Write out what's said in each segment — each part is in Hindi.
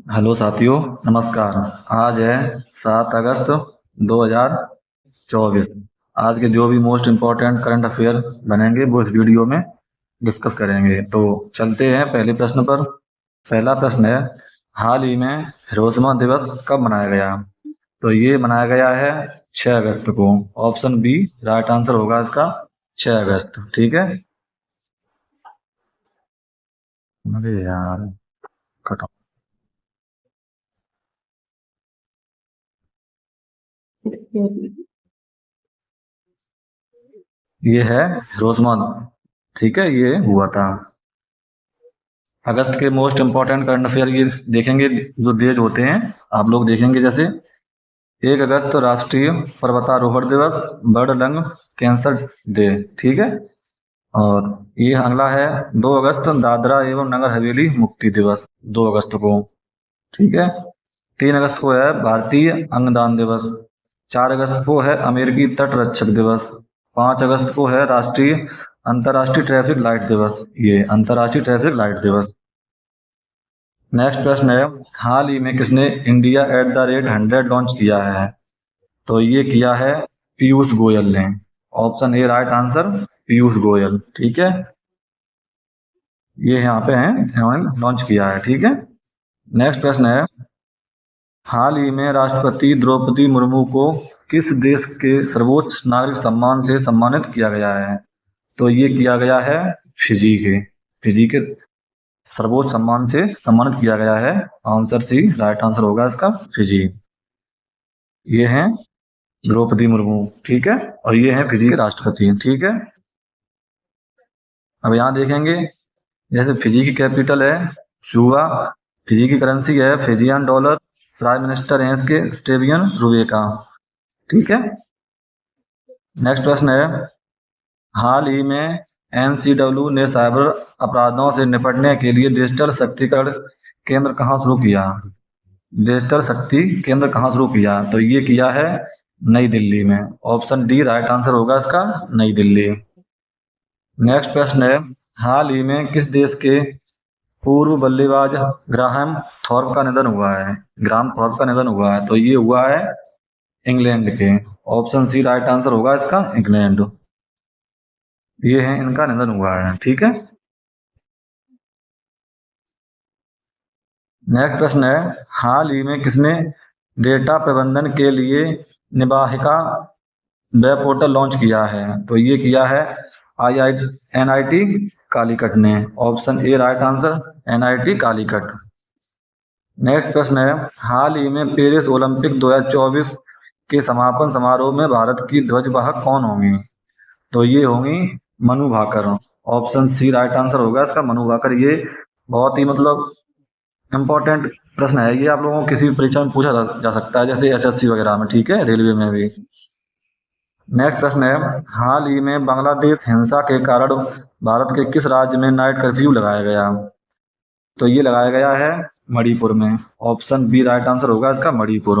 हेलो साथियों, नमस्कार। आज है 7 अगस्त 2024। आज के जो भी मोस्ट इम्पोर्टेंट करंट अफेयर बनेंगे वो इस वीडियो में डिस्कस करेंगे। तो चलते हैं पहले प्रश्न पर। पहला प्रश्न है, हाल ही में हिरोशिमा दिवस कब मनाया गया? तो ये मनाया गया है 6 अगस्त को। ऑप्शन बी राइट आंसर होगा इसका, 6 अगस्त। ठीक है। अरे यार, कट ऑफ। ये है हिरोशिमा। ठीक है, ये हुआ था अगस्त के मोस्ट इम्पोर्टेंट करंट अफेयर। ये देखेंगे जो डेज होते हैं, आप लोग देखेंगे। जैसे 1 अगस्त राष्ट्रीय पर्वतारोहण दिवस, बर्ड लंग कैंसर डे। ठीक है। और ये अगला है 2 अगस्त दादरा एवं नगर हवेली मुक्ति दिवस, 2 अगस्त को। ठीक है। 3 अगस्त को है भारतीय अंगदान दिवस। 4 अगस्त को है अमेरिकी तट रक्षक दिवस। 5 अगस्त को है राष्ट्रीय अंतर्राष्ट्रीय ट्रैफिक लाइट दिवस, ये अंतर्राष्ट्रीय ट्रैफिक लाइट दिवस। नेक्स्ट प्रश्न है, हाल ही में किसने इंडिया @100 लॉन्च किया है? तो ये किया है पीयूष गोयल ने। Option A right answer, Piyush Goyal. ठीक है। ये यहाँ पे हैं, इन्होंने लॉन्च किया है। ठीक है। नेक्स्ट प्रश्न है, हाल ही में राष्ट्रपति द्रौपदी मुर्मू को किस देश के सर्वोच्च नागरिक सम्मान से सम्मानित किया गया है? तो ये किया गया है फिजी के। फिजी के सर्वोच्च सम्मान से सम्मानित किया गया है। आंसर सी राइट आंसर होगा इसका, फिजी। ये हैं द्रौपदी मुर्मू। ठीक है। और ये हैं फिजी के राष्ट्रपति। ठीक है। अब यहाँ देखेंगे, जैसे फिजी की कैपिटल है सुवा, फिजी की करेंसी है फिजियन डॉलर, प्राइम मिनिस्टर हैं इसके स्टेबियन रुवेका। ठीक है। नेक्स्ट प्रश्न है, हाल ही में एनसीडब्ल्यू ने साइबर अपराधों से निपटने के लिए डिजिटल शक्तिकरण केंद्र कहाँ शुरू किया? डिजिटल शक्ति केंद्र कहाँ शुरू किया? तो ये किया है नई दिल्ली में। ऑप्शन डी राइट आंसर होगा इसका, नई दिल्ली। नेक्स्ट प्रश्न है, हाल ही में किस देश के पूर्व बल्लेबाज ग्राहम थॉर्प का निधन हुआ है? ग्राहम थॉर्प का निधन हुआ है। तो ये हुआ है इंग्लैंड के। ऑप्शन सी राइट आंसर होगा इसका, इंग्लैंड। ये है, इनका निधन हुआ है। ठीक है। नेक्स्ट प्रश्न है, हाल ही में किसने डेटा प्रबंधन के लिए निवाहिका वेब पोर्टल लॉन्च किया है? तो ये किया है NIT कालीकट ने। Option A right answer, NIT Calicut. Next प्रश्न है, हाल ही में पेरिस ओलंपिक 2024 के समापन समारोह में भारत की ध्वजवाहक कौन होंगी? तो ये होंगी Manu Bhaker. Option C right answer होगा इसका, मनु भाकर। ये बहुत ही मतलब इम्पोर्टेंट प्रश्न है। ये आप लोगों को किसी भी परीक्षा में पूछा जा सकता है, जैसे SSC वगैरह में। ठीक है, रेलवे में भी। नेक्स्ट प्रश्न है, हाल ही में बांग्लादेश हिंसा के कारण भारत के किस राज्य में नाइट कर्फ्यू लगाया गया? तो ये लगाया गया है मणिपुर में। ऑप्शन बी राइट आंसर होगा इसका, मणिपुर।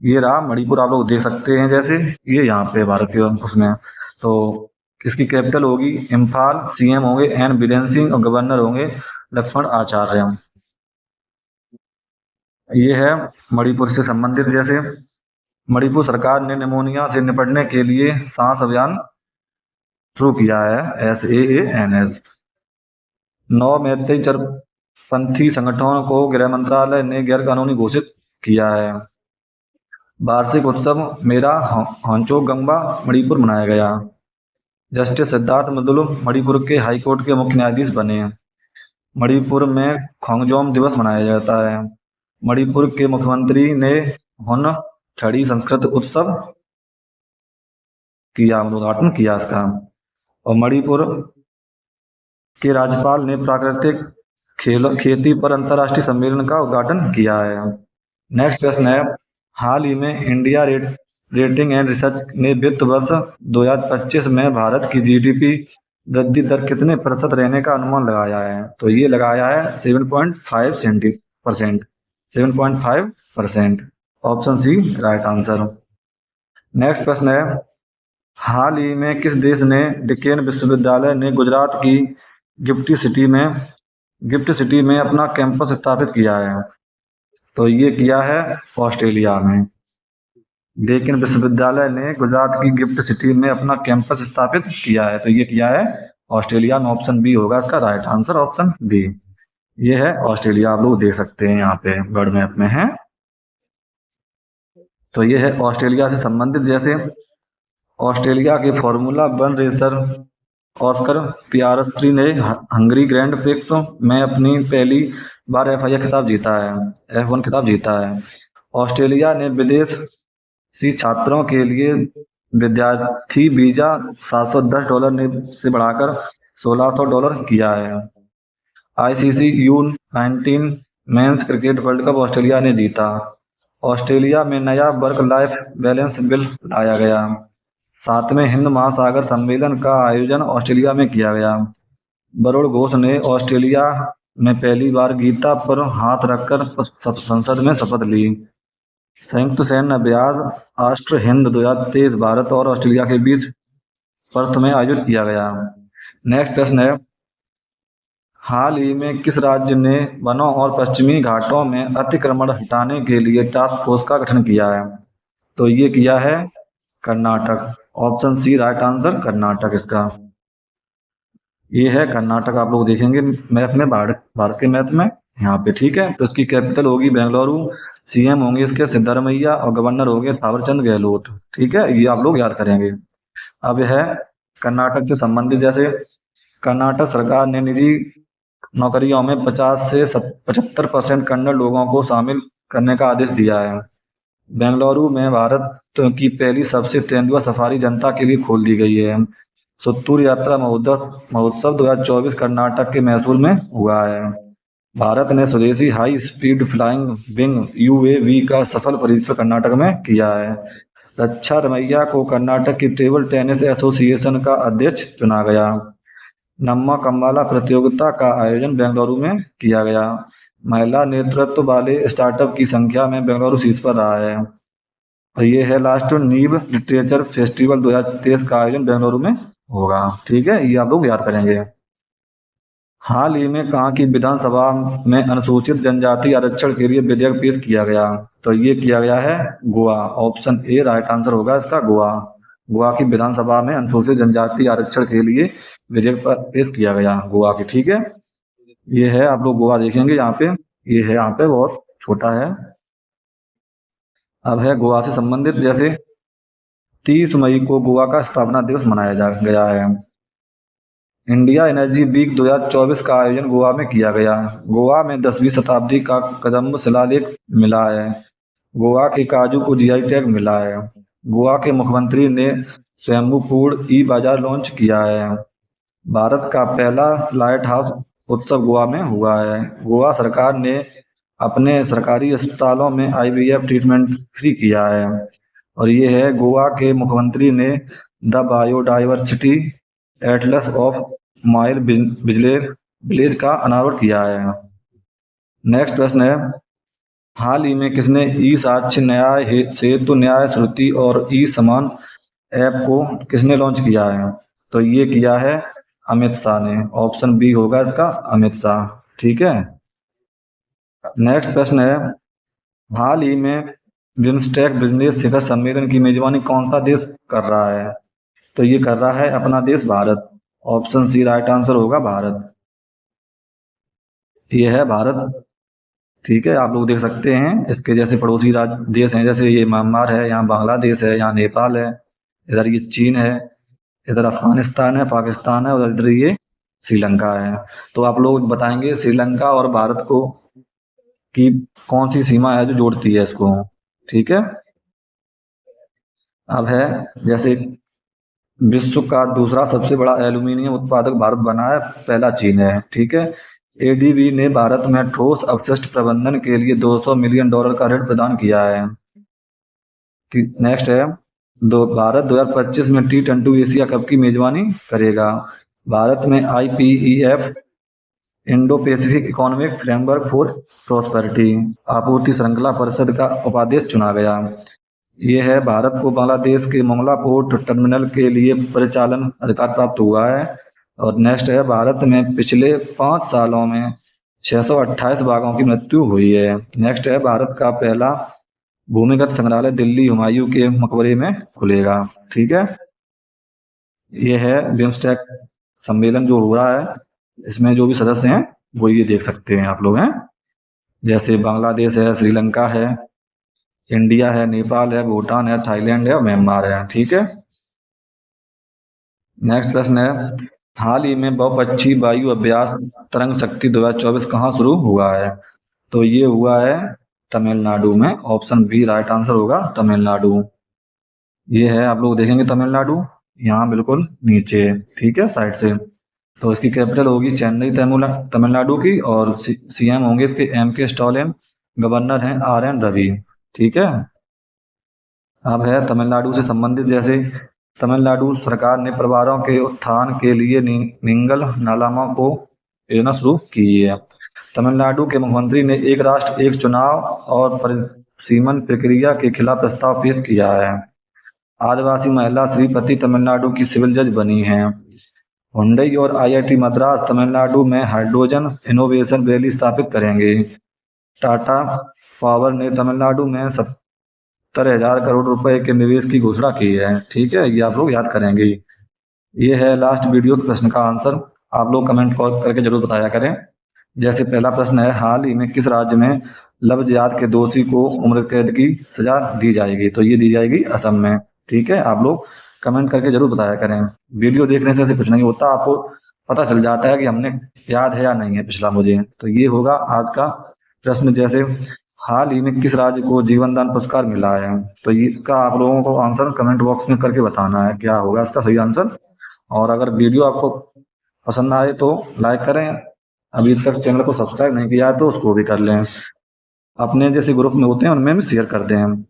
ये रहा मणिपुर, आप लोग देख सकते हैं। जैसे ये यहाँ पे भारत के उसमें, तो इसकी कैपिटल होगी इम्फाल, CM होंगे N बीरेन सिंह और गवर्नर होंगे लक्ष्मण आचार्य। ये है मणिपुर से संबंधित। जैसे मणिपुर सरकार ने निमोनिया से निपटने के लिए सांस अभियान शुरू किया है, SAANS। 9 मैतेई चरपंथी संगठनों को गृह मंत्रालय ने गैर कानूनी घोषित किया है। वार्षिक उत्सव मेरा होंचोगंबा मणिपुर मनाया गया। जस्टिस सिद्धार्थ मुदुल मणिपुर के हाईकोर्ट के मुख्य न्यायाधीश बने। मणिपुर में खोंगजोम दिवस मनाया जाता है। मणिपुर के मुख्यमंत्री ने हुन छड़ी संस्कृत उत्सव किया, उद्घाटन किया इसका। और मणिपुर के राज्यपाल ने प्राकृतिक खेती पर अंतर्राष्ट्रीय सम्मेलन का उद्घाटन किया है। नेक्स्ट प्रश्न है, हाल ही में इंडिया रेटिंग एंड रिसर्च ने वित्त वर्ष 2025 में भारत की GDP वृद्धि दर कितने प्रतिशत रहने का अनुमान लगाया है? तो ये लगाया है 7.5%। 7.5%। Option C right answer. Next प्रश्न है, हाल ही में किस देश ने डिकेन विश्वविद्यालय ने गुजरात की गिफ्टी सिटी में गिफ्ट सिटी में अपना कैंपस स्थापित किया है? तो ये किया है ऑस्ट्रेलिया में। डेक्कन विश्वविद्यालय ने गुजरात की गिफ्ट सिटी में अपना कैंपस स्थापित किया है, तो ये किया है ऑस्ट्रेलिया में। ऑप्शन बी होगा इसका राइट आंसर, ऑप्शन बी। ये है ऑस्ट्रेलिया, आप लोग देख सकते हैं यहाँ पे वर्ल्ड मैप में है। तो ये है ऑस्ट्रेलिया से संबंधित, जैसे ऑस्ट्रेलिया के फार्मूला वन रेसर ऑस्कर पियास्ट्री ने हंगरी ग्रैंड प्रिक्स में अपनी पहली बार F1 खिताब जीता है, F1 खिताब जीता है। ऑस्ट्रेलिया ने विदेशी छात्रों के लिए विद्यार्थी वीजा $710 से बढ़ाकर $1600 किया है। ICC U19 men's cricket world cup Australia ने जीता। ऑस्ट्रेलिया में नया वर्क लाइफ बैलेंस बिल लाया गया। 7वें हिंद महासागर सम्मेलन का आयोजन ऑस्ट्रेलिया में किया गया। वरुण घोष ने ऑस्ट्रेलिया में पहली बार गीता पर हाथ रखकर संसद में शपथ ली। संयुक्त सैन्य अभ्यास राष्ट्र हिंद 2023 भारत और ऑस्ट्रेलिया के बीच पर्थ में आयोजित किया गया। नेक्स्ट प्रश्न है, हाल ही में किस राज्य ने वनों और पश्चिमी घाटों में अतिक्रमण हटाने के लिए टास्क फोर्स का गठन किया है? तो ये किया है Karnataka. Option C right answer, Karnataka इसका। ये है कर्नाटक, आप लोग देखेंगे मैप में, भारत के मैप में यहाँ पे, ठीक है। तो इसकी कैपिटल होगी बेंगलुरु, CM होंगे इसके सिद्धारमैया और गवर्नर होंगे थावरचंद गहलोत, ठीक है। ये आप लोग याद करेंगे। अब है कर्नाटक से संबंधित, जैसे कर्नाटक सरकार ने निजी नौकरियों में 50 से 75% कन्नड़ लोगों को शामिल करने का आदेश दिया है। बेंगलुरु में भारत की पहली सबसे तेंदुआ सफारी जनता के लिए खोल दी गई है। सुत्तूर यात्रा महोत्सव 2024 कर्नाटक के मैसूर में हुआ है। भारत ने स्वदेशी high speed flying wing UAV का सफल परीक्षण कर्नाटक में किया है। रक्षा रमैया को कर्नाटक की टेबल टेनिस एसोसिएशन का अध्यक्ष चुना गया। नम्मा कम्बाला प्रतियोगिता का आयोजन बेंगलुरु में किया गया। महिला नेतृत्व वाले स्टार्टअप की संख्या में बेंगलुरु शीर्ष पर रहा है। तो ये है लास्ट, नीब लिटरेचर फेस्टिवल 2023 का आयोजन बेंगलुरु में होगा, ठीक है। ये आप लोग याद करेंगे। हाल ही में कहाँ की विधानसभा में अनुसूचित जनजाति आरक्षण के लिए विधेयक पेश किया गया? तो ये किया गया है Goa. Option A right answer होगा इसका, गोवा। गोवा की विधानसभा में अनुसूचित जनजाति आरक्षण के लिए विधेयक पेश किया गया गोवा की, ठीक है। ये है, आप लोग गोवा देखेंगे यहाँ पे, ये है यहाँ पे, बहुत छोटा है। अब है गोवा से संबंधित, जैसे 30 मई को गोवा का स्थापना दिवस मनाया गया है। इंडिया एनर्जी वीक 2024 का आयोजन गोवा में किया गया। गोवा में 10वीं शताब्दी का कदम्ब शिलालेख मिला है। गोवा के काजू को GI टैग मिला है। गोवा के मुख्यमंत्री ने स्वयंभू फूड बाजार लॉन्च किया है। भारत का पहला लाइट हाउस उत्सव गोवा में हुआ है। गोवा सरकार ने अपने सरकारी अस्पतालों में IVF ट्रीटमेंट फ्री किया है। और ये है, गोवा के मुख्यमंत्री ने the biodiversity Atlas of mile village का अनावरण किया है। नेक्स्ट प्रश्न है, हाल ही में किसने साक्ष्य न्याय सेतु न्याय श्रुति और समान ऐप को किसने लॉन्च किया है? तो ये किया है अमित शाह ने। ऑप्शन बी होगा इसका, अमित शाह, ठीक है। नेक्स्ट प्रश्न है, हाल ही में बिम्स्टेक बिजनेस शिखर सम्मेलन की मेजबानी कौन सा देश कर रहा है? तो ये कर रहा है अपना देश Bharat. Option C right answer होगा, भारत। ये है भारत, ठीक है। आप लोग देख सकते हैं इसके जैसे पड़ोसी राज्य देश हैं, जैसे ये म्यांमार है, यहाँ बांग्लादेश है, यहाँ नेपाल है, इधर ये चीन है, इधर अफगानिस्तान है, पाकिस्तान है, और इधर ये श्रीलंका है। तो आप लोग बताएंगे श्रीलंका और भारत को की कौन सी सीमा है जो जोड़ती है इसको, ठीक है। अब है, जैसे विश्व का दूसरा सबसे बड़ा एल्यूमिनियम उत्पादक भारत बना है, पहला चीन है, ठीक है। ADB ने भारत में ठोस अपशिष्ट प्रबंधन के लिए $200 मिलियन का ऋण प्रदान किया है। नेक्स्ट है, भारत 2025 में T20 एशिया कप की मेजबानी करेगा। भारत में IPEF Indo Pacific economic framework for prosperity आपूर्ति श्रृंखला परिषद का उपाध्यक्ष चुना गया। ये है, भारत को बांग्लादेश के मोंगला पोर्ट टर्मिनल के लिए परिचालन अधिकार प्राप्त हुआ है। और नेक्स्ट है, भारत में पिछले 5 सालों में 628 बाघों की मृत्यु हुई है। नेक्स्ट है, भारत का पहला भूमिगत संग्रहालय दिल्ली हुमायूं के मकबरे में खुलेगा। ठीक है, ये है बिम्स्टेक सम्मेलन जो हो रहा है, इसमें जो भी सदस्य हैं वो ये देख सकते हैं आप लोग हैं, जैसे बांग्लादेश है, श्रीलंका है, इंडिया है, नेपाल है, भूटान है, थाईलैंड है और म्यांमार है। ठीक है, नेक्स्ट प्रश्न है, हाल ही में बहुपक्षीय वायु अभ्यास तरंग शक्ति 2024 कहाँ शुरू हुआ है? तो ये हुआ है तमिलनाडु में। ऑप्शन बी राइट आंसर होगा, तमिलनाडु। ये है, आप लोग देखेंगे तमिलनाडु यहाँ बिल्कुल नीचे। ठीक है, साइड से। तो इसकी कैपिटल होगी चेन्नई, तमिलनाडु की, और सीएम होंगे इसके एम के स्टालिन, गवर्नर हैं आर एन रवि। ठीक है, अब है तमिलनाडु से संबंधित, जैसे तमिलनाडु सरकार ने परिवारों के उत्थान के लिए निंगल नालामा को योजना शुरू की है। तमिलनाडु के मुख्यमंत्री ने एक राष्ट्र एक चुनाव और परिसीमन प्रक्रिया के खिलाफ प्रस्ताव पेश किया है। आदिवासी महिला श्रीपति तमिलनाडु की सिविल जज बनी हैं। हुंडई और आईआईटी मद्रास तमिलनाडु में हाइड्रोजन इनोवेशन वैली स्थापित करेंगे। टाटा पावर ने तमिलनाडु में 70,000 करोड़ रुपए के निवेश की घोषणा की है। ठीक है, ये आप लोग याद करेंगे। ये है लास्ट वीडियो के प्रश्न का आंसर, आप लोग कमेंट करके जरूर बताया करें। जैसे पहला प्रश्न है, हाल ही में किस राज्य में लव जिहाद के दोषी को उम्र कैद की सजा दी जाएगी? तो ये दी जाएगी असम में। ठीक है, आप लोग कमेंट करके जरूर बताया करें। वीडियो देखने से कुछ नहीं होता, आपको पता चल जाता है कि हमने याद है या नहीं है पिछला मुझे। तो ये होगा आज का प्रश्न। जैसे हाल ही में किस राज्य को जीवन दान पुरस्कार मिला है? तो ये इसका आप लोगों को आंसर कमेंट बॉक्स में करके बताना है क्या होगा इसका सही आंसर। और अगर वीडियो आपको पसंद आए तो लाइक करें, अभी तक चैनल को सब्सक्राइब नहीं किया है तो उसको भी कर लें। अपने जैसे ग्रुप में होते हैं उनमें भी शेयर कर दें।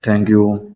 Thank you.